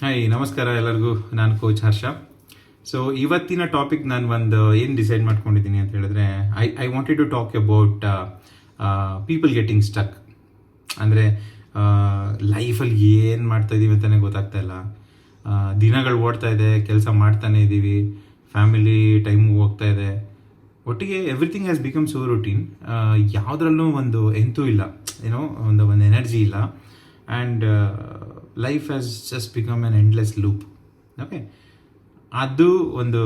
Hi, ನಮಸ್ಕಾರ ಎಲ್ಲರಿಗೂ. ನಾನು ಕೋಚ್ ಹರ್ಷ. ಸೊ ಇವತ್ತಿನ ಟಾಪಿಕ್ ನಾನು ಒಂದು ಏನು ಡಿಸೈಡ್ ಮಾಡ್ಕೊಂಡಿದ್ದೀನಿ ಅಂತ ಹೇಳಿದ್ರೆ, I wanted to talk about people getting stuck. ಅಂದರೆ ಲೈಫಲ್ಲಿ ಏನು ಮಾಡ್ತಾ ಇದ್ದೀವಿ ಅಂತಲೇ ಗೊತ್ತಾಗ್ತಾ ಇಲ್ಲ. ದಿನಗಳು ಓಡ್ತಾ ಇದೆ, ಕೆಲಸ ಮಾಡ್ತಾನೆ ಇದ್ದೀವಿ, ಫ್ಯಾಮಿಲಿ ಟೈಮು ಹೋಗ್ತಾ ಇದೆ, ಒಟ್ಟಿಗೆ everything has become so routine. ಯಾವುದ್ರಲ್ಲೂ ಒಂದು ಎಂತೂ ಇಲ್ಲ, ಏನೋ ಒಂದು ಎನರ್ಜಿ ಇಲ್ಲ. And life has just become an endless loop. Okay, ಅದು ಒಂದು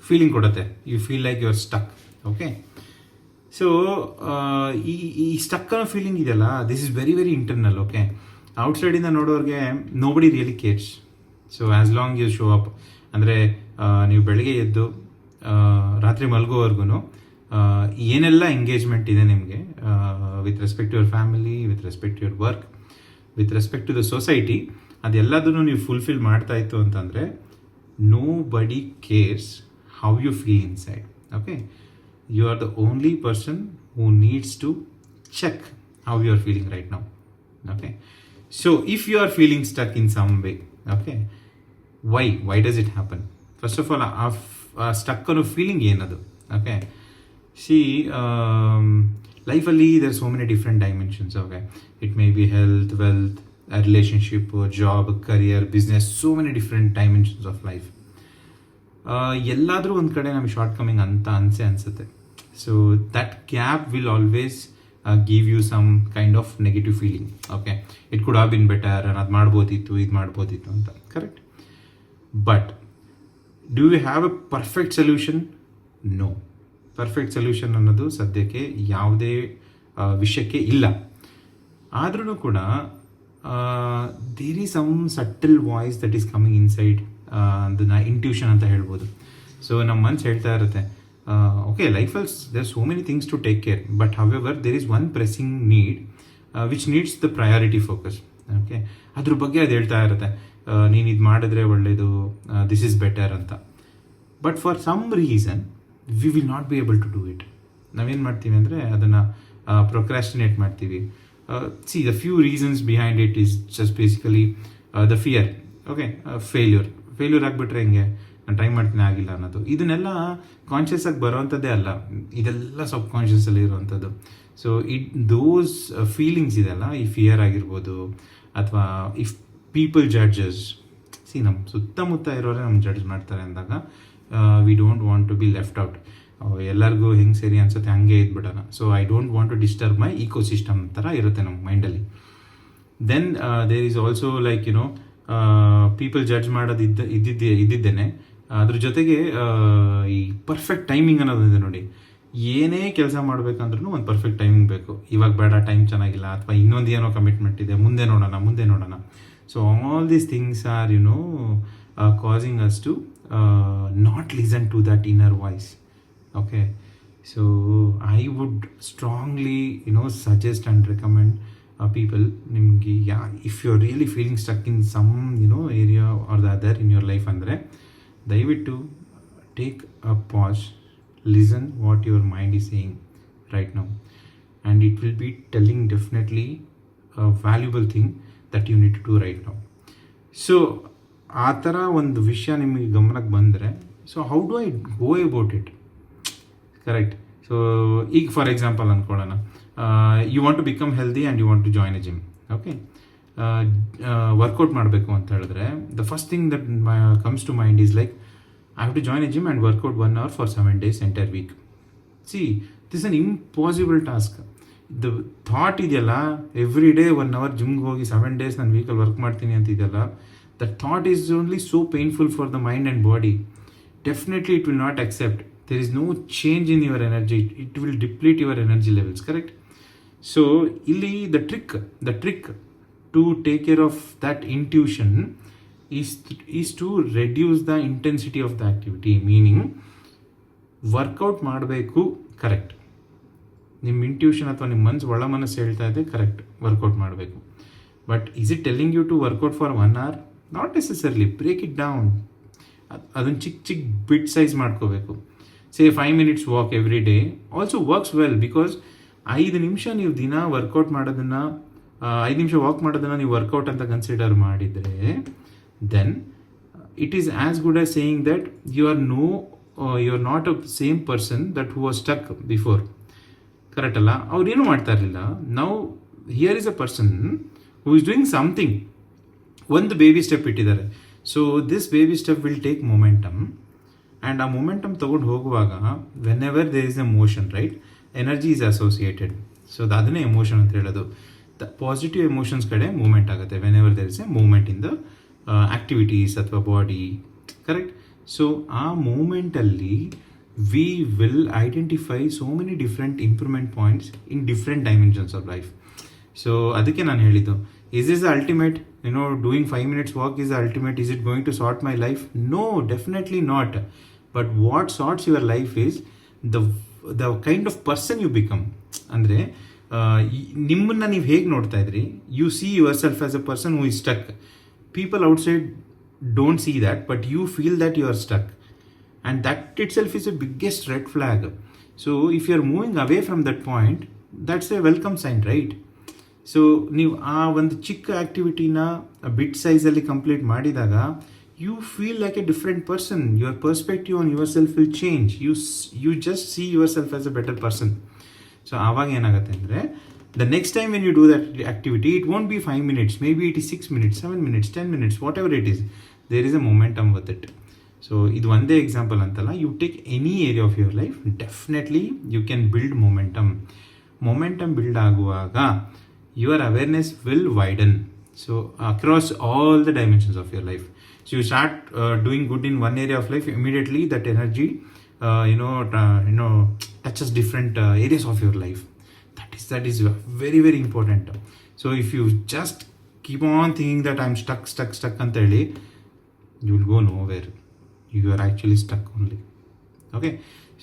ಫೀಲಿಂಗ್ ಕೊಡುತ್ತೆ. You feel like you are stuck. Okay, so ಈ ಸ್ಟಕ್ ಅನ್ನೋ ಫೀಲಿಂಗ್ ಇದೆಯಲ್ಲ, this is very very internal. Okay, ಔಟ್ಸೈಡಿಂದ ನೋಡೋರಿಗೆ nobody really cares. So as long you show up, ಅಂದರೆ ನೀವು ಬೆಳಗ್ಗೆ ಎದ್ದು ರಾತ್ರಿ ಮಲಗೋವರೆಗೂ ಏನೆಲ್ಲ ಎಂಗೇಜ್ಮೆಂಟ್ ಇದೆ ನಿಮಗೆ with respect to your family, with respect to your work, with respect to the society, ಅದೆಲ್ಲದನ್ನು ನೀವು ಫುಲ್ಫಿಲ್ ಮಾಡ್ತಾ ಇತ್ತು ಅಂತಂದರೆ nobody cares how you feel inside. Okay, you are the only person who needs to check how you are feeling right now. Okay, so if you are feeling stuck in some way, okay, why does it happen? First of all, ಆ stuck ಅನ್ನೋ feeling ಏನದು? Okay, see ಲೈಫಲ್ಲಿ there so many different dimensions. Okay, it may be health, wealth, relationship, job, career, business, so many different dimensions of life. ಎಲ್ಲಾದರೂ ಒಂದು ಕಡೆ ನಮಗೆ shortcoming ಅಂತ ಅನಿಸುತ್ತೆ. So that gap will always give you some kind of negative feeling. Okay, it could have been better, ನಾನು ಅದು ಮಾಡ್ಬೋದಿತ್ತು, ಇದು ಮಾಡ್ಬೋದಿತ್ತು ಅಂತ. Correct, but do you have a perfect solution? No. Perfect solution ಅನ್ನೋದು ಸದ್ಯಕ್ಕೆ ಯಾವುದೇ ವಿಷಯಕ್ಕೆ ಇಲ್ಲ. ಆದ್ರೂ ಕೂಡ there is some subtle voice that is coming inside. ಅದನ್ನು ಇಂಟ್ಯೂಷನ್ ಅಂತ ಹೇಳ್ಬೋದು. ಸೊ ನಮ್ಮ ಮನ್ಸು ಹೇಳ್ತಾ ಇರುತ್ತೆ, ಓಕೆ, ಲೈಫಲ್ಲಿ there so many things to take care, but however there is one pressing need which needs the priority focus. Okay, ಅದ್ರ ಬಗ್ಗೆ ಅದು ಹೇಳ್ತಾ ಇರುತ್ತೆ, ನೀನು ಇದು ಮಾಡಿದ್ರೆ ಒಳ್ಳೆಯದು, ದಿಸ್ ಈಸ್ ಬೆಟರ್ ಅಂತ. But for some reason we will not be able to do it. ನಾವೇನು ಮಾಡ್ತೀವಿ ಅಂದರೆ ಅದನ್ನು ಪ್ರೊಕ್ರಾಸ್ಟಿನೇಟ್ ಮಾಡ್ತೀವಿ. C, the few reasons behind it is just basically the fear. Okay, failure ಆಗಿಬಿಟ್ರೆ ಹೆಂಗೆ, ನಾನು ಟ್ರೈ ಮಾಡ್ತೀನಿ, ಆಗಿಲ್ಲ ಅನ್ನೋದು. ಇದನ್ನೆಲ್ಲ ಕಾನ್ಷಿಯಸ್ ಆಗಿ ಬರೋವಂಥದ್ದೇ ಅಲ್ಲ, ಇದೆಲ್ಲ ಸಬ್ ಕಾನ್ಷಿಯಸಲ್ಲಿ ಇರುವಂಥದ್ದು. ಸೊ ದೋಸ್ ಫೀಲಿಂಗ್ಸ್ ಇದೆಲ್ಲ, ಈ ಫಿಯರ್ ಆಗಿರ್ಬೋದು, ಅಥವಾ ಇಫ್ ಪೀಪಲ್ ಜಡ್ಜಸ್, ಸಿ ನಮ್ಮ ಸುತ್ತಮುತ್ತ ಇರೋರೇ ನಮ್ಮ ಜಡ್ಜ್ ಮಾಡ್ತಾರೆ ಅಂದಾಗ we don't want to be left out. ಎಲ್ಲರಿಗೂ ಹೆಂಗೆ ಸರಿ ಅನ್ಸುತ್ತೆ ಹಂಗೆ ಇದ್ಬಿಡೋಣ. So I don't want to disturb my ecosystem ಥರ ಇರುತ್ತೆ ನಮ್ಮ ಮೈಂಡಲ್ಲಿ. Then there is also like people judge ಮಾಡೋದು ಇದ್ದಿದ್ದೇನೆ. ಅದ್ರ ಜೊತೆಗೆ ಈ ಪರ್ಫೆಕ್ಟ್ ಟೈಮಿಂಗ್ ಅನ್ನೋದಿದೆ ನೋಡಿ. ಏನೇ ಕೆಲಸ ಮಾಡಬೇಕಂದ್ರೂ ಒಂದು ಪರ್ಫೆಕ್ಟ್ ಟೈಮಿಂಗ್ ಬೇಕು. ಇವಾಗ ಬೇಡ, ಟೈಮ್ ಚೆನ್ನಾಗಿಲ್ಲ, ಅಥವಾ ಇನ್ನೊಂದು ಏನೋ ಕಮಿಟ್ಮೆಂಟ್ ಇದೆ, ಮುಂದೆ ನೋಡೋಣ. So all these things are causing us to not listen to that inner voice. Okay, so I would strongly suggest and recommend people, nimge if you're really feeling stuck in some area or the other in your life, andre dayavitu take a pause, listen what your mind is saying right now, and it will be telling definitely a valuable thing that you need to do right now. So ಆ ಥರ ಒಂದು ವಿಷಯ ನಿಮಗೆ ಗಮನಕ್ಕೆ ಬಂದರೆ, so how do I go about it? Correct. So ಈಗ for example ಅಂದ್ಕೊಳ್ಳೋಣ, you want to become healthy and you want to join a gym. Okay, workout ಮಾಡಬೇಕು ಅಂತ ಹೇಳಿದ್ರೆ the first thing that comes to mind is like, I have to join a gym and workout 1 hour for 7 days entire week. See, this an impossible task. The thought ಇದೆಯಲ್ಲ, every day 1 hour ಜಿಮ್ಗೆ ಹೋಗಿ 7 days ನಾನು ವೀಕಲ್ಲಿ work ಮಾಡ್ತೀನಿ ಅಂತ ಇದೆಯಲ್ಲ, that thought is only so painful for the mind and body. Definitely it will not accept. There is no change in your energy. It will deplete your energy levels. Correct? So illi the trick to take care of that intuition is to reduce the intensity of the activity. Meaning workout ಮಾಡಬೇಕು, correct. ನಿಮ್ಮ intuition ಅಥವಾ ನಿಮ್ಮ ಒಳ ಮನಸ್ಸು ಹೇಳ್ತಾ ಇದೆ, correct, workout ಮಾಡಬೇಕು. But is it telling you to workout for 1 hour? Not necessarily. Break it down. ಅದನ್ನು ಚಿಕ್ಕ ಬಿಟ್ ಸೈಜ್ ಮಾಡ್ಕೋಬೇಕು. Say 5 minutes walk every day also works well, because 5 ನಿಮಿಷ ನೀವು ದಿನ ವರ್ಕೌಟ್ ಮಾಡೋದನ್ನು 5 ನಿಮಿಷ ವಾಕ್ ಮಾಡೋದನ್ನು ನೀವು ವರ್ಕೌಟ್ ಅಂತ ಕನ್ಸಿಡರ್ ಮಾಡಿದರೆ then it is as good as saying that you're not a same person that who was stuck before. Correct ಅಲ್ಲ? ಅವ್ರು ಏನು ಮಾಡ್ತಾ ಇರಲಿಲ್ಲ. ನಾವು here is a person who is doing something. ಒಂದು ಬೇಬಿ ಸ್ಟೆಪ್ ಇಟ್ಟಿದ್ದಾರೆ. So this baby step will take momentum, and ಆ momentum ತೊಗೊಂಡು ಹೋಗುವಾಗ whenever there is a motion, right, energy is associated. So ಅದನ್ನೇ ಎಮೋಷನ್ ಅಂತ ಹೇಳೋದು. The positive emotions ಕಡೆ movement ಆಗುತ್ತೆ whenever there is a movement in the activities ಅಥವಾ body, correct? So ಆ ಮೂಮೆಂಟಲ್ಲಿ we will identify so many different improvement points in different dimensions of life. So ಅದಕ್ಕೆ ನಾನು ಹೇಳಿದ್ದು, is this the ultimate, doing 5 minutes walk is the ultimate, is it going to sort my life? No, definitely not. But what sorts your life is the kind of person you become. ಅಂದರೆ ನಿಮ್ಮನ್ನು ನೀವು ಹೇಗೆ ನೋಡ್ತಾ ಇದ್ರಿ, you see yourself as a person who is stuck. People outside don't see that, but you feel that you are stuck. And that itself is a biggest red flag. So if you are moving away from that point, that's a welcome sign, right? So ನೀವು ಆ ಒಂದು ಚಿಕ್ಕ ಆ್ಯಕ್ಟಿವಿಟಿನ bit ಸೈಜಲ್ಲಿ complete ಮಾಡಿದಾಗ you feel like a different person. Your perspective on yourself will change. You just see yourself as a better person. So ಆವಾಗ ಏನಾಗುತ್ತೆ ಅಂದರೆ the next time when you do that activity, it won't be 5 minutes, maybe it is 6 minutes, 7 minutes, 10 minutes, whatever it is, there is a momentum with it. So ಇದು ಒಂದೇ example ಅಂತಲ್ಲ, you take any area of your life, definitely you can build momentum build ಆಗುವಾಗ your awareness will widen. So across all the dimensions of your life. So you start doing good in one area of life, immediately that energy touches different areas of your life. That is very very important. So if you just keep on thinking that I'm stuck ಅಂತ ಹೇಳಿ, you will go nowhere. You are actually stuck only. Okay,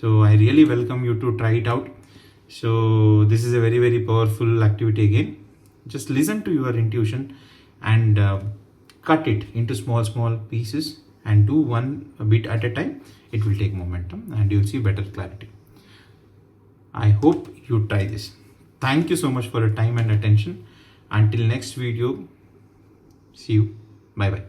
so I really welcome you to try it out. So this is a very very powerful activity. Again, just listen to your intuition and cut it into small pieces and do one bit at a time. It will take momentum and you will see better clarity. I hope you try this. Thank you so much for your time and attention. Until next video, see you. Bye bye.